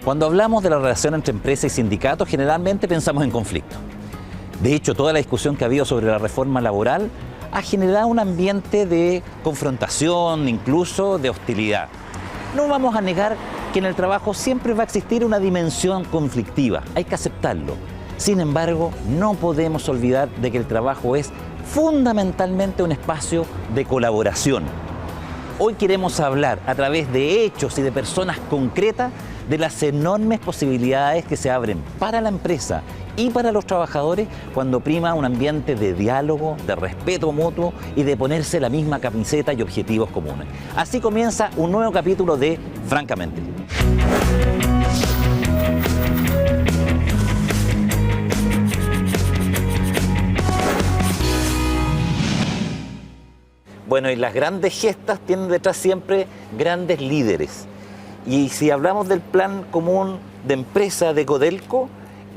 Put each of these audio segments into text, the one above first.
Cuando hablamos de la relación entre empresa y sindicatos, generalmente pensamos en conflicto. De hecho, toda la discusión que ha habido sobre la reforma laboral ha generado un ambiente de confrontación, incluso de hostilidad. No vamos a negar que en el trabajo siempre va a existir una dimensión conflictiva, hay que aceptarlo. Sin embargo, no podemos olvidar de que el trabajo es fundamentalmente un espacio de colaboración. Hoy queremos hablar a través de hechos y de personas concretas de las enormes posibilidades que se abren para la empresa y para los trabajadores cuando prima un ambiente de diálogo, de respeto mutuo y de ponerse la misma camiseta y objetivos comunes. Así comienza un nuevo capítulo de Francamente. Bueno, y las grandes gestas tienen detrás siempre grandes líderes. Y si hablamos del plan común de empresa de Codelco,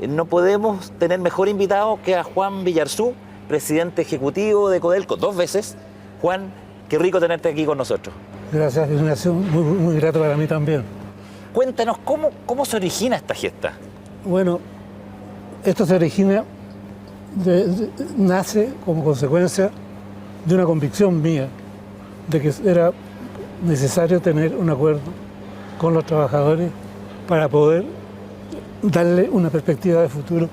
no podemos tener mejor invitado que a Juan Villarzú, presidente ejecutivo de Codelco, 2 veces. Juan, qué rico tenerte aquí con nosotros. Gracias, Ignacio, muy grato para mí también. Cuéntanos, ¿cómo se origina esta gesta? Bueno, esto se origina, nace como consecuencia de una convicción mía de que era necesario tener un acuerdo con los trabajadores para poder darle una perspectiva de futuro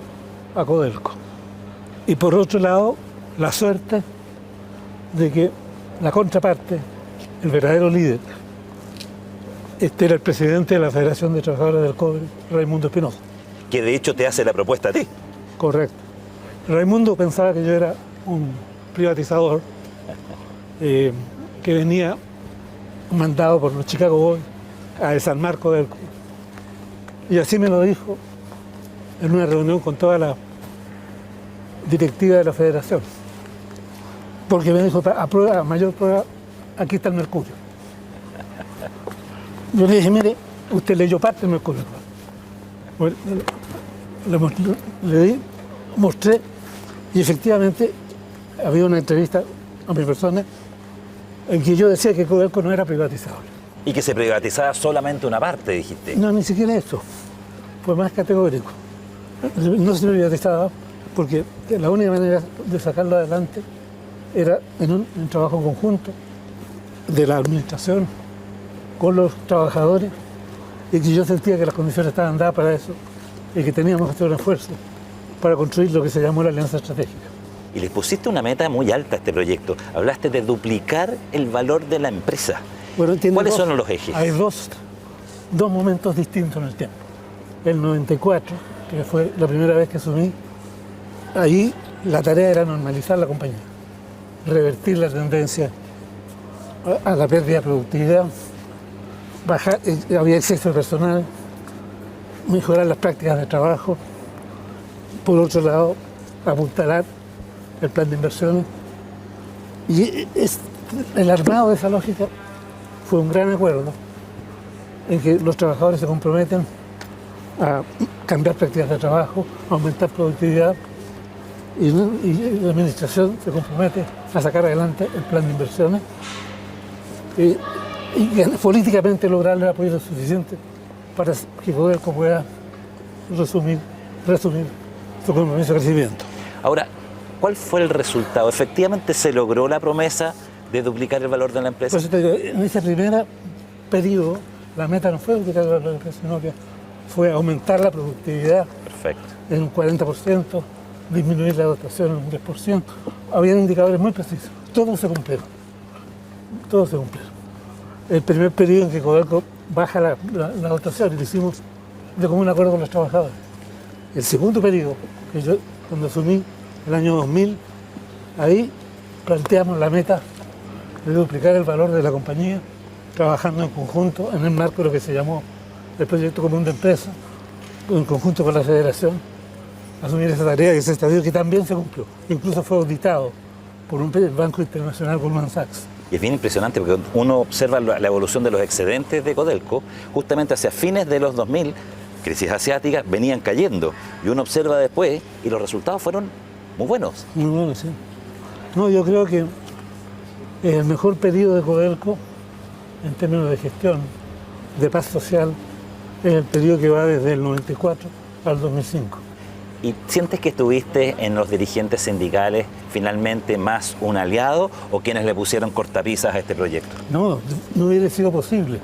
a Codelco. Y por otro lado, la suerte de que la contraparte, el verdadero líder, este era el presidente de la Federación de Trabajadores del Cobre, Raimundo Espinosa. Que de hecho te hace la propuesta a ti. Correcto. Raimundo pensaba que yo era un privatizador que venía mandado por los Chicago Boys a desarmar Codelco. Y así me lo dijo en una reunión con toda la directiva de la federación. Porque me dijo, a mayor prueba, aquí está el mercurio. Yo le dije, mire, usted leyó parte del mercurio. Bueno, le mostré y efectivamente había una entrevista a mi persona en que yo decía que Codelco no era privatizable. Y que se privatizaba solamente una parte, dijiste. No, ni siquiera eso. Fue más categórico. No se privatizaba porque la única manera de sacarlo adelante era en un trabajo conjunto de la administración con los trabajadores y que yo sentía que las condiciones estaban dadas para eso y que teníamos que hacer un esfuerzo para construir lo que se llamó la alianza estratégica. Y les pusiste una meta muy alta a este proyecto. Hablaste de duplicar el valor de la empresa. Bueno, ¿Cuáles son los ejes? Hay dos momentos distintos en el tiempo. El 94, que fue la primera vez que asumí, ahí la tarea era normalizar la compañía, revertir la tendencia a la pérdida de productividad, bajar, había exceso de personal, mejorar las prácticas de trabajo, por otro lado, apuntalar el plan de inversiones. Y el armado de esa lógica fue un gran acuerdo en que los trabajadores se comprometen a cambiar prácticas de trabajo, a aumentar productividad y la administración se compromete a sacar adelante el plan de inversiones y políticamente lograr el apoyo suficiente para que Codelco pueda resumir su compromiso de crecimiento. Ahora, ¿cuál fue el resultado? ¿Efectivamente se logró la promesa de duplicar el valor de la empresa? Pues en ese primer periodo, la meta no fue duplicar el valor de la empresa, sino que fue aumentar la productividad. Perfecto. En un 40%, disminuir la dotación en un 10%. Habían indicadores muy precisos. Todos se cumplieron. Todos se cumplieron. El primer periodo en que Codelco baja la dotación y lo hicimos de común acuerdo con los trabajadores. El segundo periodo, que yo cuando asumí el año 2000, ahí planteamos la meta de duplicar el valor de la compañía, trabajando en conjunto en el marco de lo que se llamó el proyecto común de empresa, en conjunto con la federación, asumir esa tarea y ese estadio que también se cumplió. Incluso fue auditado por un banco internacional, Goldman Sachs. Y es bien impresionante porque uno observa la evolución de los excedentes de Codelco, justamente hacia fines de los 2000, crisis asiática, venían cayendo. Y uno observa después y los resultados fueron muy buenos. Muy buenos, sí. No, yo creo que el mejor periodo de Codelco en términos de gestión, de paz social Es el periodo que va desde el 94 al 2005. ¿Y sientes que estuviste en los dirigentes sindicales finalmente más un aliado o quienes le pusieron cortapisas a este proyecto? No, no hubiera sido posible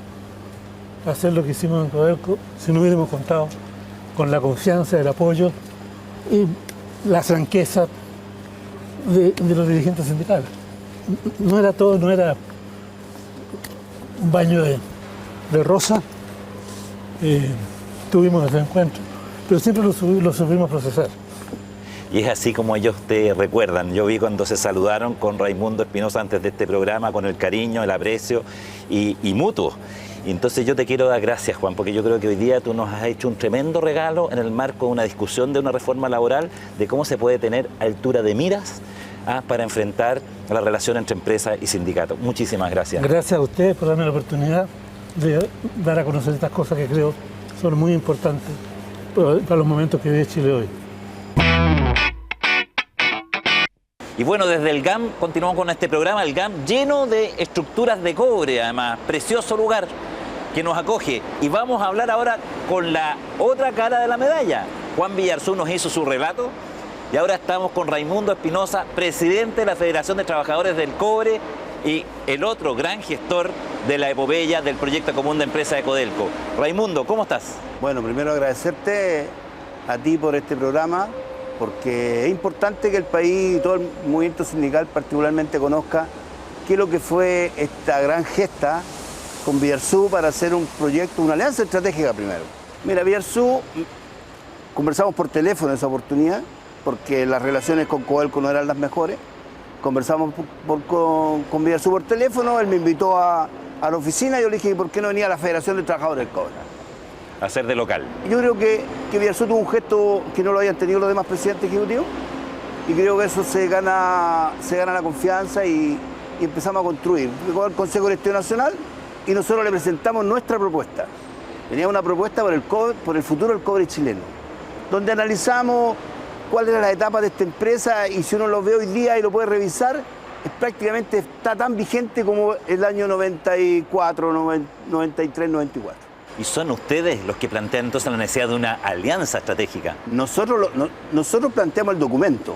hacer lo que hicimos en Codelco si no hubiéramos contado con la confianza, el apoyo y la franqueza de los dirigentes sindicales. No era todo, no era un baño de rosa. Tuvimos ese encuentro, pero siempre lo supimos procesar. Y es así como ellos te recuerdan. Yo vi cuando se saludaron con Raimundo Espinosa antes de este programa, con el cariño, el aprecio y mutuo. Y entonces yo te quiero dar gracias, Juan, porque yo creo que hoy día tú nos has hecho un tremendo regalo en el marco de una discusión de una reforma laboral, de cómo se puede tener altura de miras para enfrentar la relación entre empresa y sindicato. Muchísimas gracias. Gracias a ustedes por darme la oportunidad de dar a conocer estas cosas que creo son muy importantes para los momentos que vive Chile hoy. Y bueno, desde el GAM continuamos con este programa, el GAM lleno de estructuras de cobre, además, precioso lugar que nos acoge. Y vamos a hablar ahora con la otra cara de la medalla. Juan Villarzú nos hizo su relato y ahora estamos con Raimundo Espinosa, presidente de la Federación de Trabajadores del Cobre y el otro gran gestor de la epopeya del proyecto común de empresa de Codelco. Raimundo, ¿cómo estás? Bueno, primero agradecerte a ti por este programa, porque es importante que el país y todo el movimiento sindical particularmente conozca qué es lo que fue esta gran gesta con Villarzú para hacer un proyecto, una alianza estratégica primero. Mira, Villarzú, conversamos por teléfono en esa oportunidad, porque las relaciones con Codelco no eran las mejores. Conversamos con Villarzú por teléfono, él me invitó a la oficina y yo le dije, ¿por qué no venía a la Federación de Trabajadores del Cobre? Hacer de local. Yo creo que Villarzú tuvo un gesto que no lo habían tenido los demás presidentes ejecutivos y creo que eso se gana la confianza y empezamos a construir. Llegó al Consejo Directivo Nacional y nosotros le presentamos nuestra propuesta. Tenía una propuesta por el futuro del cobre chileno, donde analizamos cuál era la etapa de esta empresa y si uno lo ve hoy día y lo puede revisar, prácticamente está tan vigente como el año 94, 93, 94. Y son ustedes los que plantean entonces la necesidad de una alianza estratégica. Nosotros planteamos el documento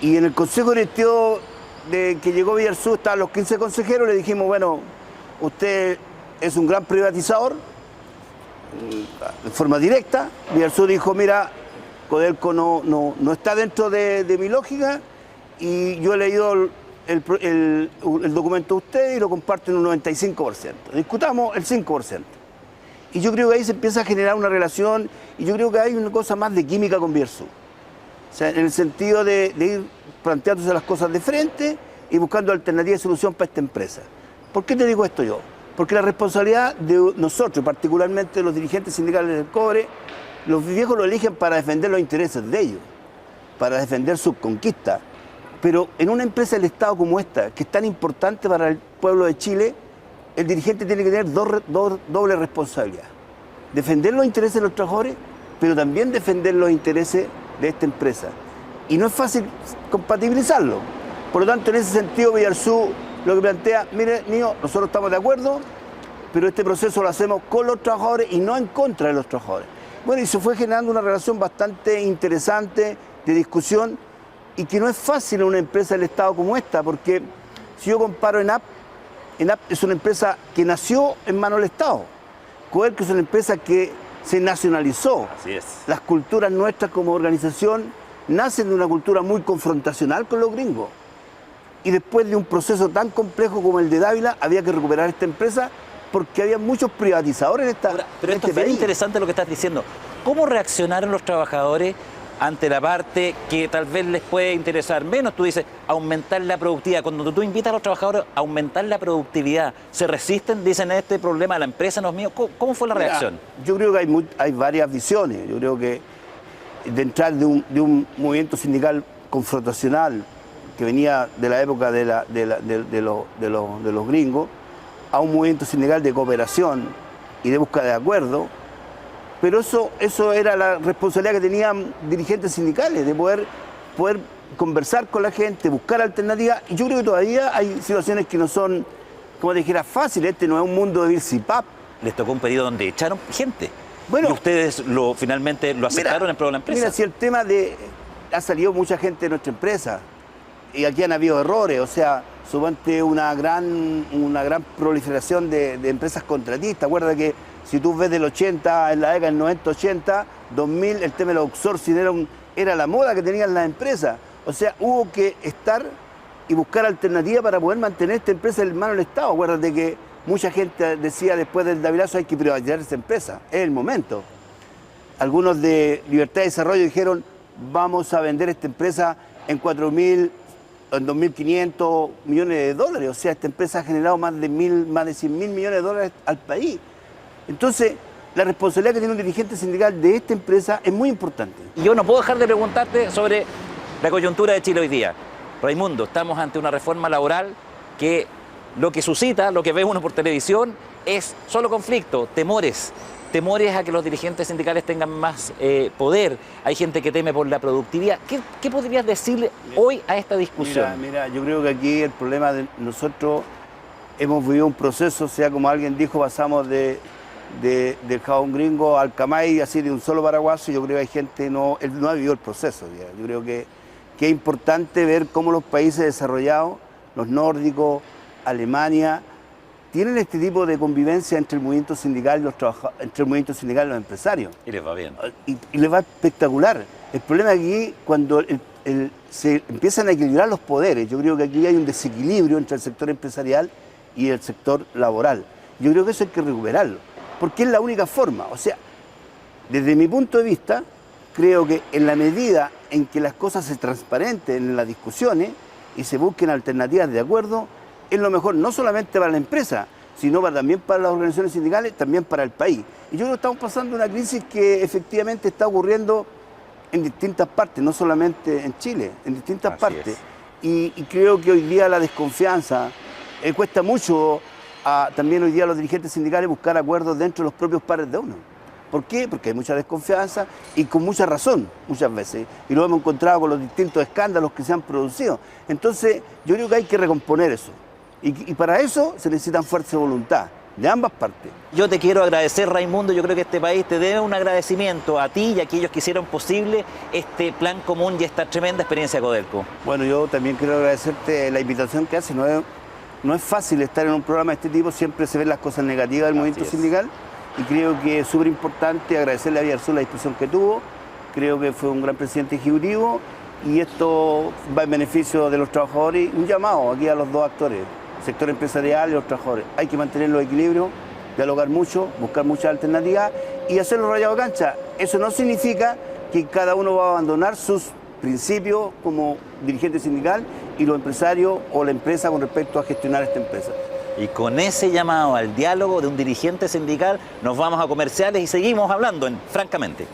y en el Consejo Directivo que llegó Villarzú estaban los 15 consejeros, le dijimos, bueno, usted es un gran privatizador, de forma directa. Villarzú dijo, mira, Codelco no está dentro de mi lógica y yo he leído el documento de usted y lo comparto en un 95%. Discutamos el 5%. Y yo creo que ahí se empieza a generar una relación y yo creo que hay una cosa más de química con Villarzú. O sea, en el sentido de ir planteándose las cosas de frente y buscando alternativas de solución para esta empresa. ¿Por qué te digo esto yo? Porque la responsabilidad de nosotros, particularmente los dirigentes sindicales del cobre, los viejos lo eligen para defender los intereses de ellos, para defender sus conquistas. Pero en una empresa del Estado como esta, que es tan importante para el pueblo de Chile, el dirigente tiene que tener doble responsabilidad. Defender los intereses de los trabajadores, pero también defender los intereses de esta empresa. Y no es fácil compatibilizarlo. Por lo tanto, en ese sentido, Villarzú lo que plantea, mire, nosotros estamos de acuerdo, pero este proceso lo hacemos con los trabajadores y no en contra de los trabajadores. Bueno, y se fue generando una relación bastante interesante de discusión y que no es fácil en una empresa del Estado como esta, porque si yo comparo ENAP es una empresa que nació en manos del Estado. Codelco es una empresa que se nacionalizó. Así es. Las culturas nuestras como organización nacen de una cultura muy confrontacional con los gringos. Y después de un proceso tan complejo como el de Dávila, había que recuperar esta empresa porque había muchos privatizadores en esta. Pero esto es bien interesante lo que estás diciendo. ¿Cómo reaccionaron los trabajadores ante la parte que tal vez les puede interesar menos? Tú dices, aumentar la productividad. Cuando tú invitas a los trabajadores a aumentar la productividad, ¿se resisten? Dicen, este problema de la empresa no es mío. ¿Cómo fue la reacción? Yo creo que hay varias visiones. Yo creo que de entrar de un movimiento sindical confrontacional que venía de la época de los gringos, a un movimiento sindical de cooperación y de búsqueda de acuerdo, pero eso era la responsabilidad que tenían dirigentes sindicales, de poder conversar con la gente, buscar alternativas, y yo creo que todavía hay situaciones que no son, como te dijera, fáciles. Este no es un mundo de bircipap. Les tocó un periodo donde echaron gente. Bueno, y ustedes finalmente lo aceptaron en pro de la empresa. Mira, si el tema de... Ha salido mucha gente de nuestra empresa y aquí han habido errores, o sea, suponte una gran proliferación de empresas contratistas. Acuérdate que si tú ves del 80, en la década del 90, 80, 2000, el tema de los outsourcing era la moda que tenían las empresas. O sea, hubo que estar y buscar alternativas para poder mantener esta empresa en manos del Estado. Acuérdate que mucha gente decía después del Davilazo hay que privatizar esta empresa. Es el momento. Algunos de Libertad de Desarrollo dijeron vamos a vender esta empresa en 4.000, en 2.500 millones de dólares. O sea, esta empresa ha generado más de 100.000 millones de dólares al país. Entonces, la responsabilidad que tiene un dirigente sindical de esta empresa es muy importante. Yo no puedo dejar de preguntarte sobre la coyuntura de Chile hoy día. Raimundo, estamos ante una reforma laboral que lo que suscita, lo que ve uno por televisión, es solo conflicto, temores a que los dirigentes sindicales tengan más poder. Hay gente que teme por la productividad. ¿Qué podrías decirle hoy a esta discusión? Mira, yo creo que aquí el problema de nosotros hemos vivido un proceso, o sea, como alguien dijo, pasamos del jabón gringo al camay, así de un solo paraguaso. Yo creo que hay gente él no ha vivido el proceso. Ya. Yo creo que es importante ver cómo los países desarrollados, los nórdicos, Alemania, tienen este tipo de convivencia entre el movimiento sindical y entre el movimiento sindical y los empresarios. Y les va bien. Y les va espectacular. El problema aquí, cuando se empiezan a equilibrar los poderes, yo creo que aquí hay un desequilibrio entre el sector empresarial y el sector laboral. Yo creo que eso hay que recuperarlo, porque es la única forma. O sea, desde mi punto de vista, creo que en la medida en que las cosas se transparenten en las discusiones y se busquen alternativas de acuerdo, es lo mejor no solamente para la empresa, sino también para las organizaciones sindicales, también para el país. Y yo creo que estamos pasando una crisis que efectivamente está ocurriendo en distintas partes, no solamente en Chile, en distintas partes. Y creo que hoy día la desconfianza cuesta mucho también hoy día a los dirigentes sindicales buscar acuerdos dentro de los propios pares de uno. ¿Por qué? Porque hay mucha desconfianza y con mucha razón muchas veces. Y lo hemos encontrado con los distintos escándalos que se han producido. Entonces yo creo que hay que recomponer eso. Y para eso se necesitan fuerza de voluntad de ambas partes. Yo te quiero agradecer, Raimundo. Yo creo que este país te debe un agradecimiento a ti y a aquellos que hicieron posible este plan común y esta tremenda experiencia Codelco. Bueno, yo también quiero agradecerte la invitación que haces. No es fácil estar en un programa de este tipo, siempre se ven las cosas negativas del movimiento sindical y creo que es súper importante agradecerle a Villarzú la discusión que tuvo. Creo que fue un gran presidente ejecutivo y esto va en beneficio de los trabajadores. Un llamado aquí a los dos actores, sector empresarial y los trabajadores. Hay que mantener los equilibrios, dialogar mucho, buscar muchas alternativas y hacerlo rayado de cancha. Eso no significa que cada uno va a abandonar sus principios como dirigente sindical y los empresarios o la empresa con respecto a gestionar esta empresa. Y con ese llamado al diálogo de un dirigente sindical nos vamos a comerciales y seguimos hablando en Francamente.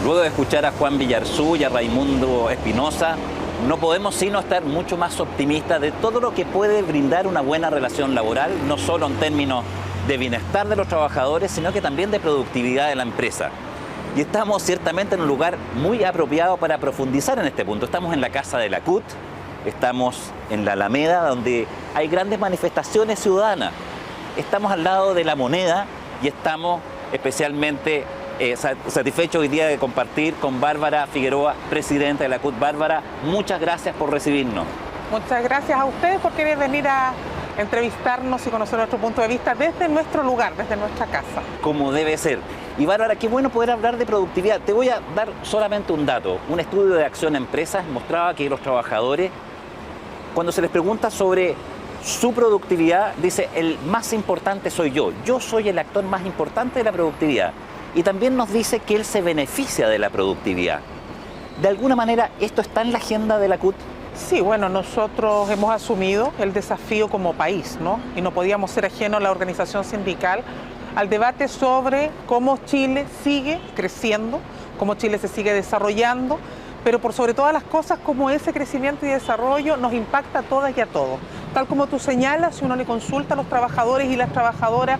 Luego de escuchar a Juan Villarzú y a Raimundo Espinosa, no podemos sino estar mucho más optimistas de todo lo que puede brindar una buena relación laboral, no solo en términos de bienestar de los trabajadores, sino que también de productividad de la empresa. Y estamos ciertamente en un lugar muy apropiado para profundizar en este punto. Estamos en la casa de la CUT, estamos en la Alameda, donde hay grandes manifestaciones ciudadanas. Estamos al lado de la Moneda y estamos especialmente satisfecho hoy día de compartir con Bárbara Figueroa, presidenta de la CUT. Bárbara, muchas gracias por recibirnos. Muchas gracias a ustedes por querer venir a entrevistarnos y conocer nuestro punto de vista desde nuestro lugar, desde nuestra casa. Como debe ser. Y Bárbara, qué bueno poder hablar de productividad. Te voy a dar solamente un dato. Un estudio de Acción Empresas mostraba que los trabajadores, cuando se les pregunta sobre su productividad, dice, el más importante soy yo. Yo soy el actor más importante de la productividad. Y también nos dice que él se beneficia de la productividad. ¿De alguna manera esto está en la agenda de la CUT? Sí, bueno, nosotros hemos asumido el desafío como país, ¿no? Y no podíamos ser ajenos a la organización sindical al debate sobre cómo Chile sigue creciendo, cómo Chile se sigue desarrollando, pero por sobre todas las cosas, cómo ese crecimiento y desarrollo nos impacta a todas y a todos. Tal como tú señalas, si uno le consulta a los trabajadores y las trabajadoras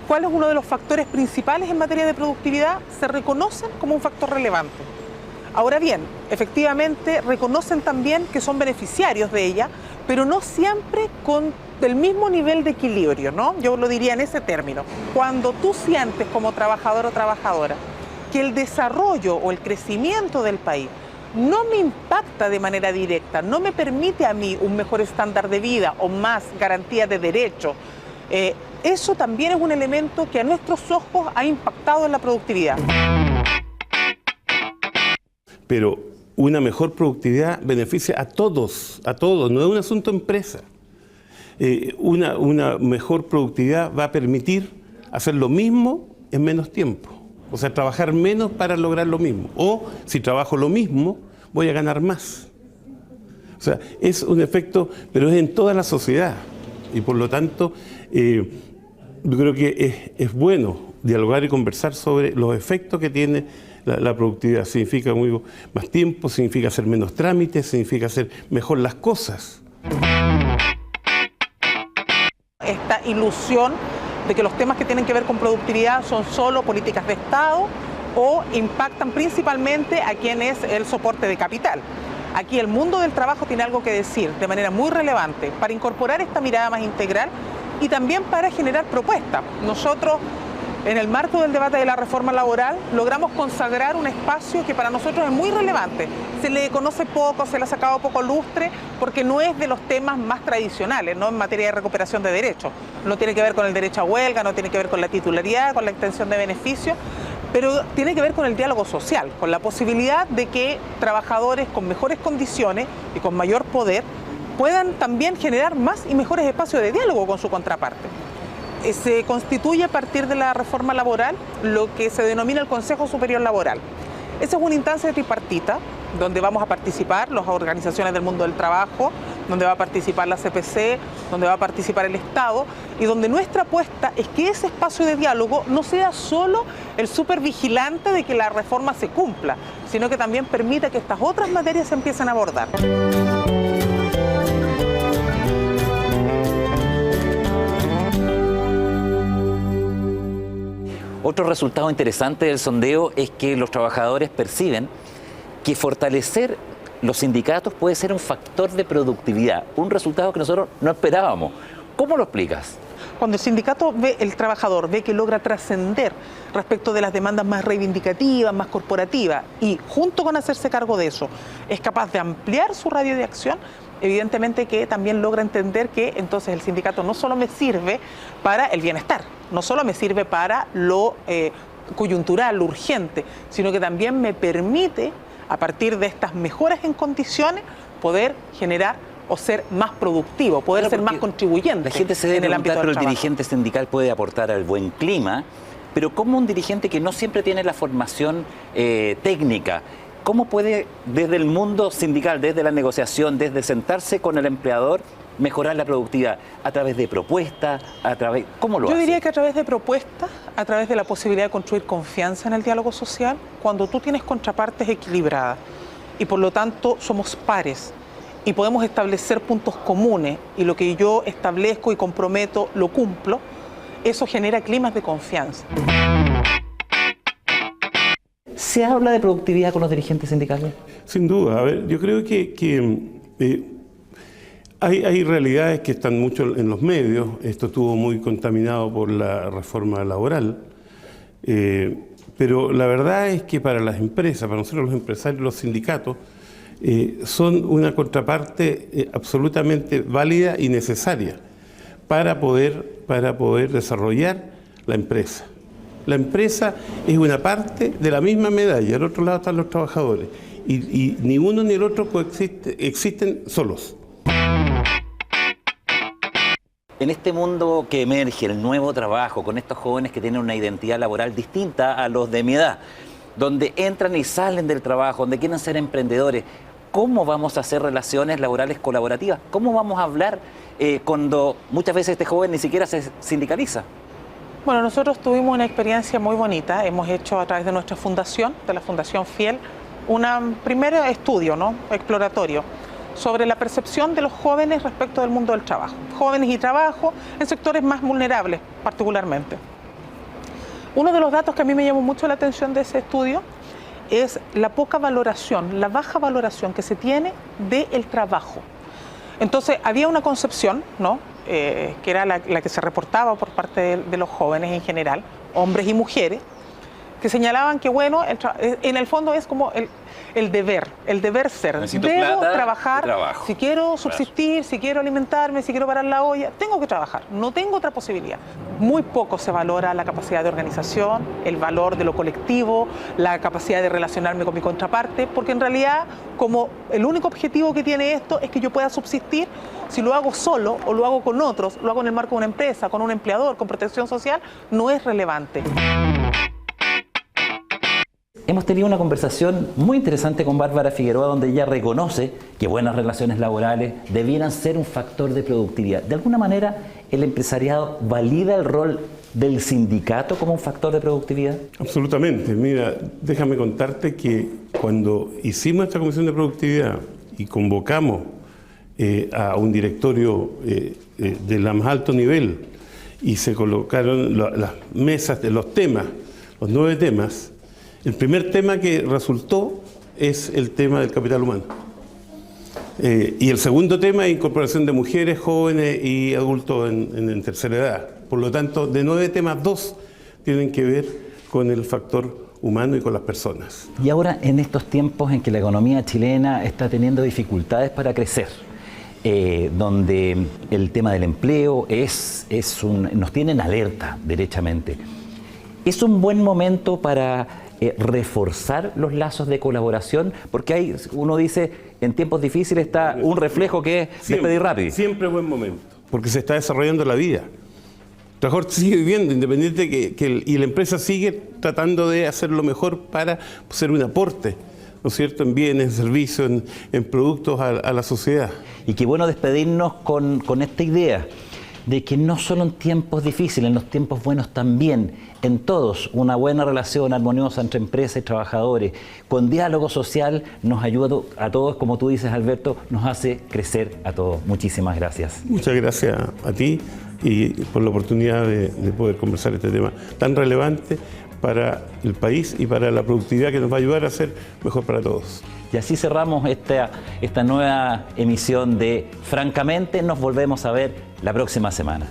cuál es uno de los factores principales en materia de productividad, se reconocen como un factor relevante. Ahora bien, efectivamente reconocen también que son beneficiarios de ella, pero no siempre con el mismo nivel de equilibrio, ¿no? Yo lo diría en ese término. Cuando tú sientes como trabajador o trabajadora que el desarrollo o el crecimiento del país no me impacta de manera directa, no me permite a mí un mejor estándar de vida o más garantía de derechos, eso también es un elemento que a nuestros ojos ha impactado en la productividad. Pero una mejor productividad beneficia a todos, no es un asunto de empresa. Una mejor productividad va a permitir hacer lo mismo en menos tiempo. O sea, trabajar menos para lograr lo mismo. O, si trabajo lo mismo, voy a ganar más. O sea, es un efecto, pero es en toda la sociedad. Y por lo tanto, yo creo que es bueno dialogar y conversar sobre los efectos que tiene la productividad. Significa más tiempo, significa hacer menos trámites, significa hacer mejor las cosas. Esta ilusión de que los temas que tienen que ver con productividad son solo políticas de Estado o impactan principalmente a quien es el soporte de capital. Aquí el mundo del trabajo tiene algo que decir de manera muy relevante para incorporar esta mirada más integral y también para generar propuestas. Nosotros, en el marco del debate de la reforma laboral, logramos consagrar un espacio que para nosotros es muy relevante. Se le conoce poco, se le ha sacado poco lustre, porque no es de los temas más tradicionales, ¿no? En materia de recuperación de derechos. No tiene que ver con el derecho a huelga, no tiene que ver con la titularidad, con la extensión de beneficios, pero tiene que ver con el diálogo social, con la posibilidad de que trabajadores con mejores condiciones y con mayor poder puedan también generar más y mejores espacios de diálogo con su contraparte. Se constituye a partir de la reforma laboral lo que se denomina el Consejo Superior Laboral. Esa es una instancia tripartita donde vamos a participar las organizaciones del mundo del trabajo, donde va a participar la CPC, donde va a participar el Estado y donde nuestra apuesta es que ese espacio de diálogo no sea solo el supervigilante de que la reforma se cumpla, sino que también permita que estas otras materias se empiecen a abordar. Otro resultado interesante del sondeo es que los trabajadores perciben que fortalecer los sindicatos puede ser un factor de productividad, un resultado que nosotros no esperábamos. ¿Cómo lo explicas? Cuando el sindicato ve, el trabajador ve que logra trascender respecto de las demandas más reivindicativas, más corporativas, y junto con hacerse cargo de eso, es capaz de ampliar su radio de acción, evidentemente que también logra entender que entonces el sindicato no solo me sirve para el bienestar, no solo me sirve para lo coyuntural, lo urgente, sino que también me permite, a partir de estas mejoras en condiciones, poder generar o ser más productivo, poder ser más contribuyente. La gente se debe en el ámbito preguntar, del pero el dirigente sindical puede aportar al buen clima, pero ¿cómo un dirigente que no siempre tiene la formación técnica, cómo puede desde el mundo sindical, desde la negociación, desde sentarse con el empleador, mejorar la productividad? ¿A través de propuestas? ¿Cómo lo hace? Yo diría que a través de propuestas, a través de la posibilidad de construir confianza en el diálogo social, cuando tú tienes contrapartes equilibradas y por lo tanto somos pares y podemos establecer puntos comunes y lo que yo establezco y comprometo lo cumplo, eso genera climas de confianza. ¿Se habla de productividad con los dirigentes sindicales? Sin duda. A ver, yo creo que hay realidades que están mucho en los medios. Esto estuvo muy contaminado por la reforma laboral. Pero la verdad es que para las empresas, para nosotros los empresarios, los sindicatos, son una contraparte absolutamente válida y necesaria para poder desarrollar la empresa. La empresa es una parte de la misma medalla, al otro lado están los trabajadores, y ni uno ni el otro existen solos. En este mundo que emerge, el nuevo trabajo, con estos jóvenes que tienen una identidad laboral distinta a los de mi edad, donde entran y salen del trabajo, donde quieren ser emprendedores, ¿cómo vamos a hacer relaciones laborales colaborativas? ¿Cómo vamos a hablar cuando muchas veces este joven ni siquiera se sindicaliza? Bueno, nosotros tuvimos una experiencia muy bonita. Hemos hecho a través de nuestra fundación, de la Fundación Fiel, un primer estudio, ¿no?, exploratorio, sobre la percepción de los jóvenes respecto del mundo del trabajo. Jóvenes y trabajo en sectores más vulnerables, particularmente. Uno de los datos que a mí me llamó mucho la atención de ese estudio es la poca valoración, la baja valoración que se tiene del trabajo. Entonces, había una concepción, ¿no? Que era la que se reportaba por parte de los jóvenes en general, hombres y mujeres, que señalaban que, bueno, en el fondo es como el deber ser. Necesito Debo plata trabajar, y trabajo. si quiero subsistir, si quiero alimentarme, si quiero parar la olla, tengo que trabajar, no tengo otra posibilidad. Muy poco se valora la capacidad de organización, el valor de lo colectivo, la capacidad de relacionarme con mi contraparte, porque en realidad, como el único objetivo que tiene esto es que yo pueda subsistir, si lo hago solo o lo hago con otros, lo hago en el marco de una empresa, con un empleador, con protección social, no es relevante. Hemos tenido una conversación muy interesante con Bárbara Figueroa, donde ella reconoce que buenas relaciones laborales debieran ser un factor de productividad. De alguna manera, ¿el empresariado valida el rol del sindicato como un factor de productividad? Absolutamente. Mira, déjame contarte que cuando hicimos esta comisión de productividad y convocamos a un directorio de la más alto nivel y se colocaron las mesas de los temas, los 9 temas, el primer tema que resultó es el tema del capital humano. Y el segundo tema es incorporación de mujeres, jóvenes y adultos en tercera edad. Por lo tanto, de 9 temas, 2 tienen que ver con el factor humano y con las personas. Y ahora, en estos tiempos en que la economía chilena está teniendo dificultades para crecer, donde el tema del empleo nos tiene en alerta, derechamente, ¿es un buen momento para reforzar los lazos de colaboración? Porque uno dice, en tiempos difíciles está un reflejo que es despedir rápido. Siempre es buen momento, porque se está desarrollando la vida. El trabajador sigue viviendo, independiente y la empresa sigue tratando de hacer lo mejor para ser un aporte, ¿no es cierto?, en bienes, en servicios, en productos a la sociedad. Y qué bueno despedirnos con esta idea de que no solo en tiempos difíciles, en los tiempos buenos también, en todos, una buena relación armoniosa entre empresas y trabajadores, con diálogo social, nos ayuda a todos, como tú dices, Alberto, nos hace crecer a todos. Muchísimas gracias. Muchas gracias a ti y por la oportunidad de poder conversar este tema tan relevante para el país y para la productividad que nos va a ayudar a ser mejor para todos. Y así cerramos esta nueva emisión de Francamente. Nos volvemos a ver la próxima semana.